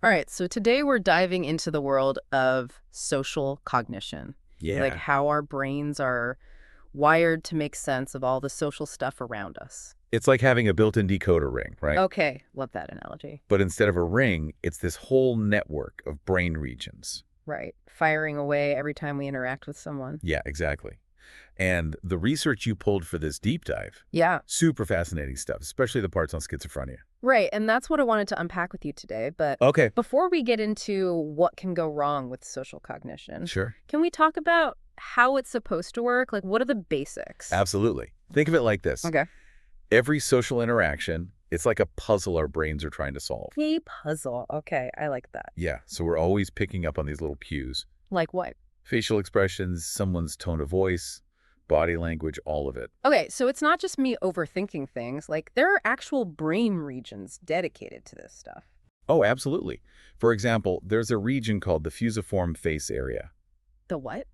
All right, so today we're diving into the world of social cognition, like Yeah. how our brains are wired to make sense of all the social stuff around us. It's like having a built-in decoder ring, right? Okay, love that analogy. But instead of a ring, it's this whole network of brain regions. Right, firing away every time we interact with someone. Yeah, exactly. And the research you pulled for this deep dive, Yeah, super fascinating stuff, especially the parts on schizophrenia. right, and that's what I wanted to unpack with you today. But Okay, before we get into what can go wrong with social cognition, sure. can we talk about how it's supposed to work? Like, what are the basics? Absolutely. Think of it like this. Okay. Every social interaction, it's like a puzzle our brains are trying to solve. A puzzle. Okay, I like that. Yeah, so we're always picking up on these little cues. Like what? Facial expressions, someone's tone of voice, body language, all of it. Okay, so it's not just me overthinking things. Like, there are actual brain regions dedicated to this stuff. Oh, absolutely. For example, there's a region called the fusiform face area. The what?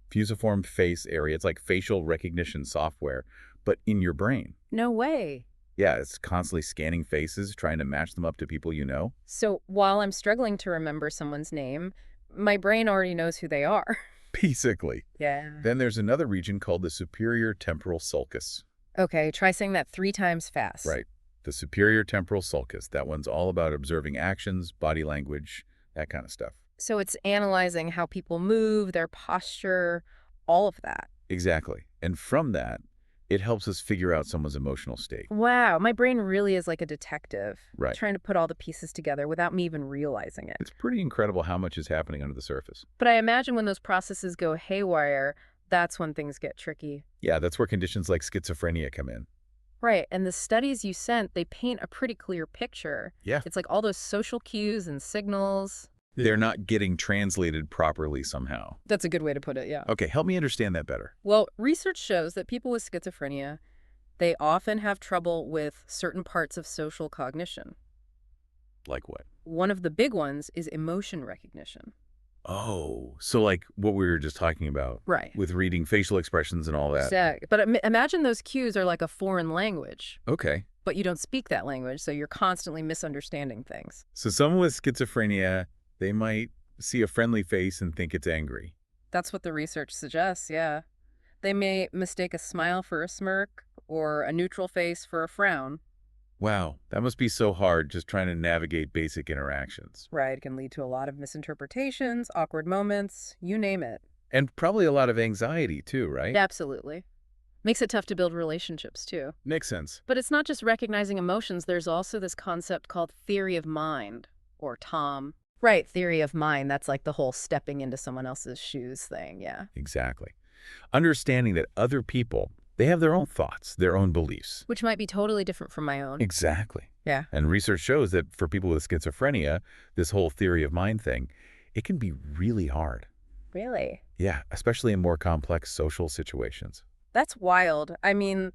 Fusiform face area, it's like facial recognition software, but in your brain. No way. Yeah, it's constantly scanning faces, trying to match them up to people you know. So while I'm struggling to remember someone's name, my brain already knows who they are. Basically. Yeah. Then there's another region called the superior temporal sulcus. Okay, try saying that 3 times fast. Right. The superior temporal sulcus. That one's all about observing actions, body language, that kind of stuff. So it's analyzing how people move, their posture, all of that. Exactly. And from that, it helps us figure out someone's emotional state. Wow, my brain really is like a detective, Right. trying to put all the pieces together without me even realizing it. It's pretty incredible how much is happening under the surface. But I imagine when those processes go haywire, that's when things get tricky. Yeah, that's where conditions like schizophrenia come in. Right, and the studies you sent, they paint a pretty clear picture. Yeah. It's like all those social cues and signals. They're not getting translated properly somehow. That's a good way to put it, yeah. Okay, help me understand that better. Well, research shows that people with schizophrenia, they often have trouble with certain parts of social cognition. Like what? One of the big ones is emotion recognition. Oh, so like what we were just talking about Right. with reading facial expressions and all that. But imagine those cues are like a foreign language, Okay. but you don't speak that language, so you're constantly misunderstanding things. So someone with schizophrenia, they might see a friendly face and think it's angry. That's what the research suggests, yeah. They may mistake a smile for a smirk or a neutral face for a frown. Wow, that must be so hard just trying to navigate basic interactions. Right, it can lead to a lot of misinterpretations, awkward moments, you name it. And probably a lot of anxiety too, right? Absolutely. Makes it tough to build relationships, too. Makes sense. But it's not just recognizing emotions. There's also this concept called theory of mind, or TOM. Right, theory of mind. That's like the whole stepping into someone else's shoes thing, yeah. Exactly. Understanding that other people, they have their own thoughts, their own beliefs. Which might be totally different from my own. Exactly. Yeah. And research shows that for people with schizophrenia, this whole theory of mind thing, it can be really hard. Really? Yeah, especially in more complex social situations. That's wild. I mean,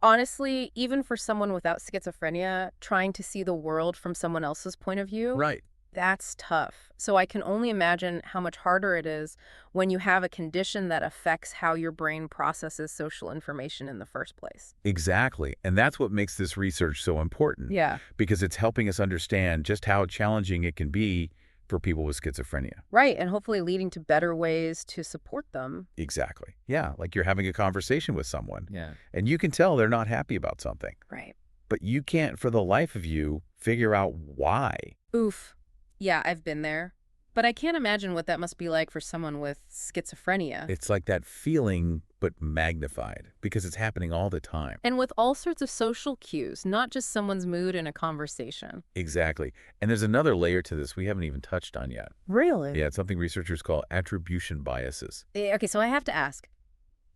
honestly, even for someone without schizophrenia, trying to see the world from someone else's point of view, Right. that's tough. So I can only imagine how much harder it is when you have a condition that affects how your brain processes social information in the first place. Exactly. And that's what makes this research so important. Yeah. Because it's helping us understand just how challenging it can be for people with schizophrenia. Right, and hopefully leading to better ways to support them. Exactly. Yeah, like you're having a conversation with someone. Yeah. And you can tell they're not happy about something. Right. But you can't, for the life of you, figure out why. Oof. Yeah, I've been there. But I can't imagine what that must be like for someone with schizophrenia. It's like that feeling, but magnified, because it's happening all the time. And with all sorts of social cues, not just someone's mood in a conversation. Exactly. And there's another layer to this we haven't even touched on yet. Really? Yeah, it's something researchers call attribution biases. Okay, so I have to ask,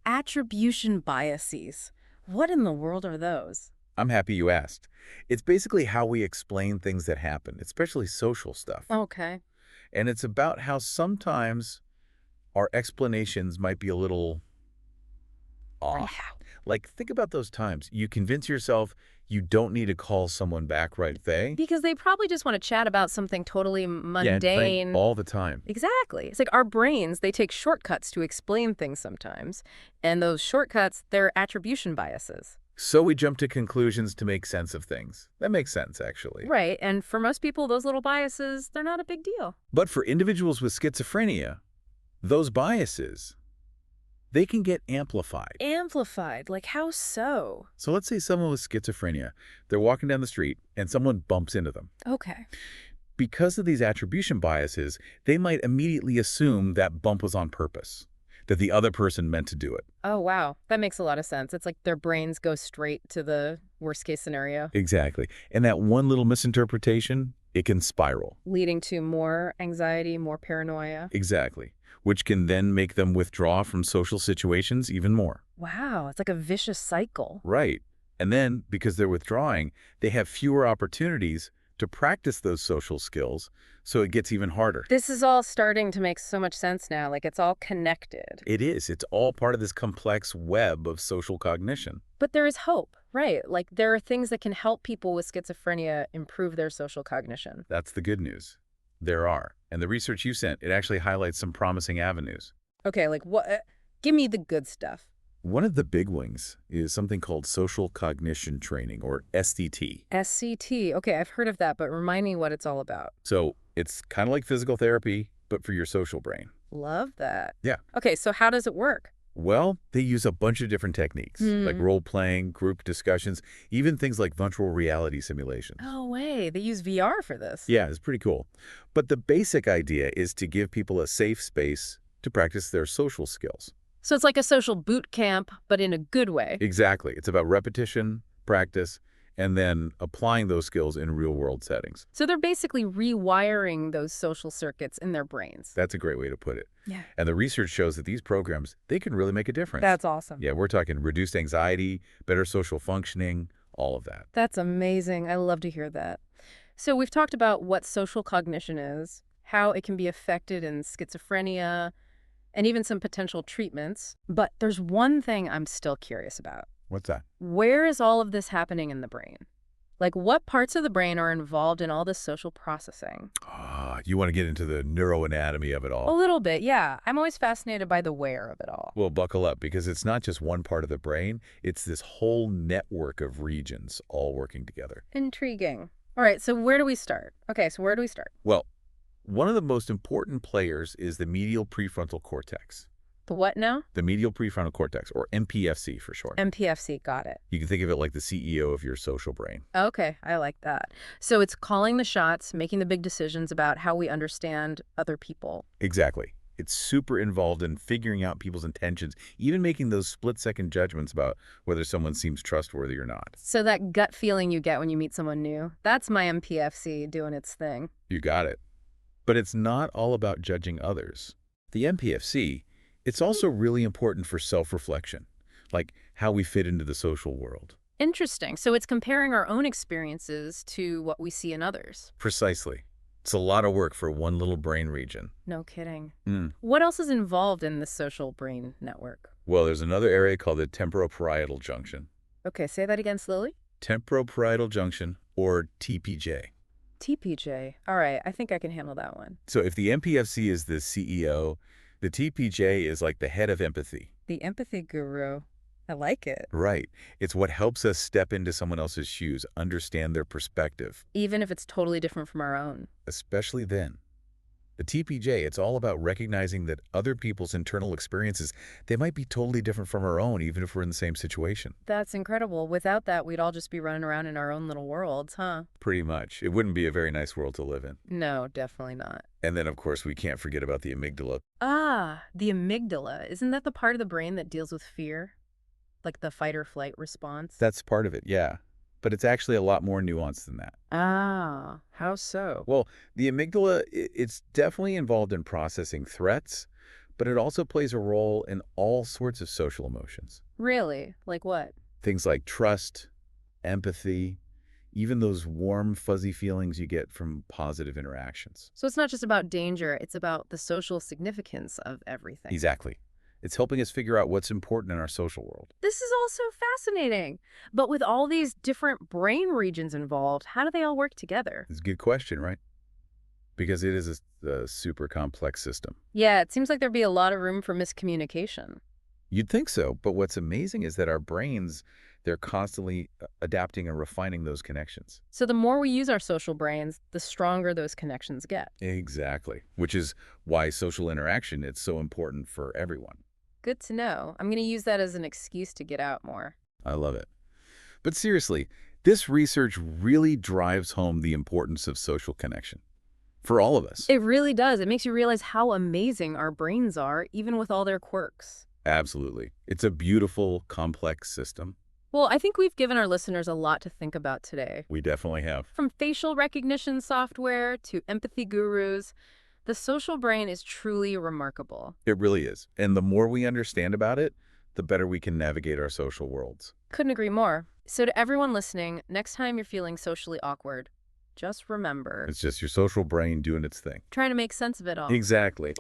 attribution biases, what in the world are those? I'm happy you asked. It's basically how we explain things that happen, especially social stuff. Okay. And it's about how sometimes our explanations might be a little off. Like, think about those times. You convince yourself you don't need to call someone back right away. Because they probably just want to chat about something totally mundane. All the time. Exactly. It's like our brains, they take shortcuts to explain things sometimes. And those shortcuts, they're attribution biases. So we jump to conclusions to make sense of things. That makes sense, actually. Right, and for most people, those little biases, they're not a big deal. But for individuals with schizophrenia, those biases, they can get amplified. Amplified, like how so? So let's say someone with schizophrenia, they're walking down the street and someone bumps into them. Okay. Because of these attribution biases, they might immediately assume that bump was on purpose, that the other person meant to do it. Oh, wow. That makes a lot of sense. It's like their brains go straight to the worst case scenario. Exactly. And that one little misinterpretation, it can spiral. Leading to more anxiety, more paranoia. Exactly. Which can then make them withdraw from social situations even more. Wow, it's like a vicious cycle. Right. And then, because they're withdrawing, they have fewer opportunities to practice those social skills, so it gets even harder. This is all starting to make so much sense now, like it's all connected. It is. It's all part of this complex web of social cognition. But there is hope, right? Like there are things that can help people with schizophrenia improve their social cognition. That's the good news. There are. And the research you sent, it actually highlights some promising avenues. Okay, like what? Give me the good stuff. One of the big wings is something called social cognition training, or SCT. SCT. Okay, I've heard of that, but remind me what it's all about. So it's kind of like physical therapy, but for your social brain. Love that. Yeah. Okay, so how does it work? Well, they use a bunch of different techniques, like role-playing, group discussions, even things like virtual reality simulations. Oh, way. They use VR for this. Yeah, it's pretty cool. But the basic idea is to give people a safe space to practice their social skills. So it's like a social boot camp, but in a good way. Exactly. It's about repetition, practice, and then applying those skills in real-world settings. So they're basically rewiring those social circuits in their brains. That's a great way to put it. Yeah. And the research shows that these programs, they can really make a difference. That's awesome. Yeah, we're talking reduced anxiety, better social functioning, all of that. That's amazing. I love to hear that. So we've talked about what social cognition is, how it can be affected in schizophrenia, and even some potential treatments. But there's one thing I'm still curious about. What's that? Where is all of this happening in the brain? Like, what parts of the brain are involved in all this social processing? You want to get into the neuroanatomy of it A all. little bit, yeah. I'm always fascinated by the where of it all. Well, buckle up, because it's not just one part of the brain. It's this whole network of regions all working together. Intriguing. All right, so where do we start? Okay, so where do we start? Well, one of the most important players is the medial prefrontal cortex. The what now? The medial prefrontal cortex, or MPFC for short. MPFC, got it. You can think of it like the CEO of your social brain. Okay, I like that. So it's calling the shots, making the big decisions about how we understand other people. Exactly. It's super involved in figuring out people's intentions, even making those split-second judgments about whether someone seems trustworthy or not. So that gut feeling you get when you meet someone new, that's my MPFC doing its thing. You got it. But it's not all about judging others. The MPFC, it's also really important for self-reflection, like how we fit into the social world. Interesting. So it's comparing our own experiences to what we see in others. Precisely. It's a lot of work for one little brain region. No kidding. Mm. What else is involved in the social brain network? Well, there's another area called the temporoparietal junction. Okay, say that again slowly. Temporoparietal junction, or TPJ. TPJ. All right, I think I can handle that one. So if the MPFC is the CEO, the TPJ is like the head of empathy. The empathy guru. I like it. Right. It's what helps us step into someone else's shoes, understand their perspective. Even if it's totally different from our own. Especially then. The TPJ, it's all about recognizing that other people's internal experiences, they might be totally different from our own, even if we're in the same situation. That's incredible. Without that, we'd all just be running around in our own little worlds, huh? Pretty much. It wouldn't be a very nice world to live in. No, definitely not. And then, of course, we can't forget about the amygdala. Ah, the amygdala. Isn't that the part of the brain that deals with fear? Like the fight or flight response? That's part of it, yeah. But it's actually a lot more nuanced than that. Ah, how so? Well, the amygdala, it's definitely involved in processing threats, but it also plays a role in all sorts of social emotions. Really? Like what? Things like trust, empathy, even those warm, fuzzy feelings you get from positive interactions. So it's not just about danger, it's about the social significance of everything. Exactly. It's helping us figure out what's important in our social world. This is all so fascinating. But with all these different brain regions involved, how do they all work together? It's a good question, right? Because it is a super complex system. Yeah, it seems like there'd be a lot of room for miscommunication. You'd think so, but what's amazing is that our brains, They're constantly adapting and refining those connections. So the more we use our social brains, the stronger those connections get. Exactly, which is why social interaction is so important for everyone. Good to know. I'm going to use that as an excuse to get out more. I love it. But seriously, this research really drives home the importance of social connection for all of us. It really does. It makes you realize how amazing our brains are, even with all their quirks. Absolutely. It's a beautiful, complex system. Well, I think we've given our listeners a lot to think about today. We definitely have. From facial recognition software to empathy gurus, the social brain is truly remarkable. It really is. And the more we understand about it, the better we can navigate our social worlds. Couldn't agree more. So to everyone listening, next time you're feeling socially awkward, just remember, It's just your social brain doing its thing. trying to make sense of it all. Exactly.